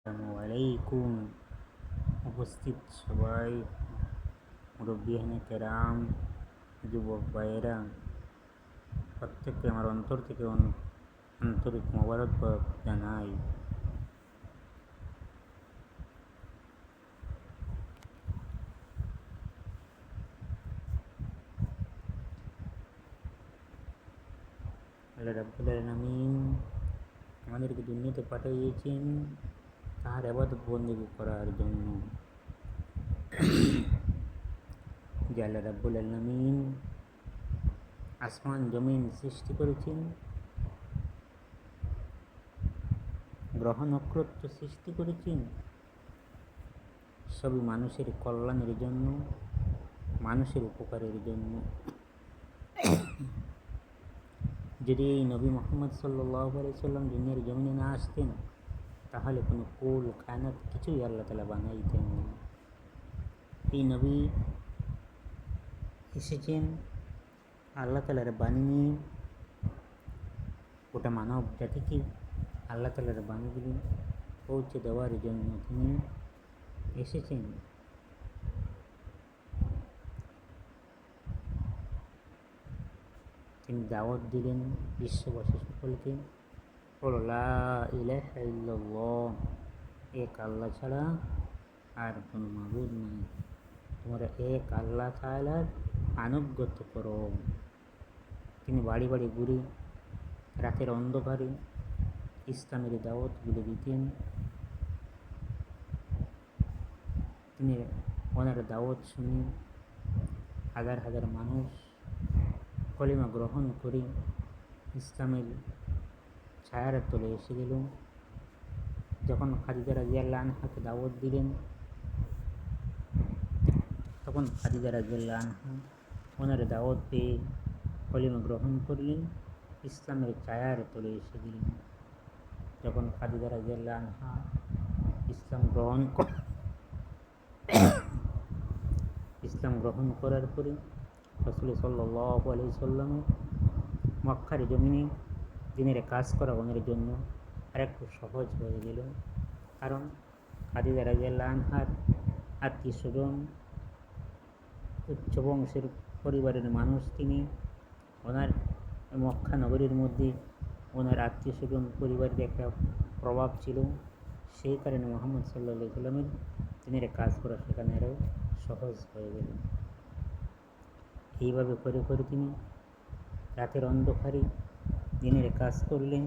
আসসালামু আলাইকুম। উপস্থিত সবাই, মুরব্বিয়ানে কেরাম, যুবক ভাইয়েরা, প্রত্যেককে আমার অন্তর থেকে আন্তরিক মোবারকবাদ জানাই। আল্লাহ রাব্বুল আলামিন আমাদেরকে দুনিয়াতে পাঠিয়েছেন তাহার ইবাদত বন্দেগী করার জন্য। যে আল্লাহ রাব্বুল আলামিন আসমান জমিন সৃষ্টি করেছেন, গ্রহ নক্ষত্র সৃষ্টি করেছেন, সবই মানুষের কল্যাণের জন্য, মানুষের উপকারের জন্য। যদি এই নবী মোহাম্মদ সাল্লাল্লাহু আলাইহি সাল্লাম দুনিয়ার জমিনে না আসতেন, তাহলে কোনো কুল কায়নাত কিছুই আল্লাহ তাআলা বানাইতেন না। এই নবী এসেছেন আল্লাহ তাআলার বাণী নিয়ে, গোটা মানব জাতিকে আল্লাহ তাআলার বাণীগুলি পৌঁছে দেওয়ার জন্য তিনি এসেছেন। তিনি দাওয়াত দিলেন বিশ্ববাসী সকলকে, বলো লা ইলাহা ইল্লাল্লাহ, এক আল্লাহ ছাড়া আর কোনো মাবুদ নাই। তোমরা এক আল্লাহ তাআলার আনুগত্য করো। তিনি বাড়ি বাড়ি ঘুরে রাতের অন্ধকারে ইসলামের দাওয়াতগুলো দিতেন। তিনি ওনার দাওয়াত শুনে হাজার হাজার মানুষ কলিমা গ্রহণ করে ইসলামের ছায়ার তলে এসে গেল। যখন খাদিজা রাদিয়াল্লাহু আনহাকে দাওয়াত দিলেন, তখন খাদিজা রাদিয়াল্লাহু আনহা ওনার দাওয়াত পেয়ে কলিমা গ্রহণ করলেন, ইসলামের ছায়ার তলে এসে গেলেন। যখন খাদিজা রাদিয়াল্লাহু আনহা ইসলাম গ্রহণ করার পরে রাসূল সাল্লাল্লাহু আলাইহি সাল্লাম মক্কার জমিনে দিনের কাজ করা ওনার জন্য আরেকটু সহজ হয়ে গেল। কারণ খাদিজা রাদিয়াল্লাহু আনহার আত্মীয় স্বজন, উচ্চ বংশের পরিবারের মানুষ তিনি। ওনার মক্কা নগরীর মধ্যে ওনার আত্মীয় স্বজন পরিবারের একটা প্রভাব ছিল। সেই কারণে মুহাম্মদ সাল্লাল্লাহু আলাইহি সাল্লামের দিনের কাজ করা সেখানে আরও সহজ হয়ে গেল। এইভাবে করে করে তিনি রাতের অন্ধকারে দিনের কাজ করলেন।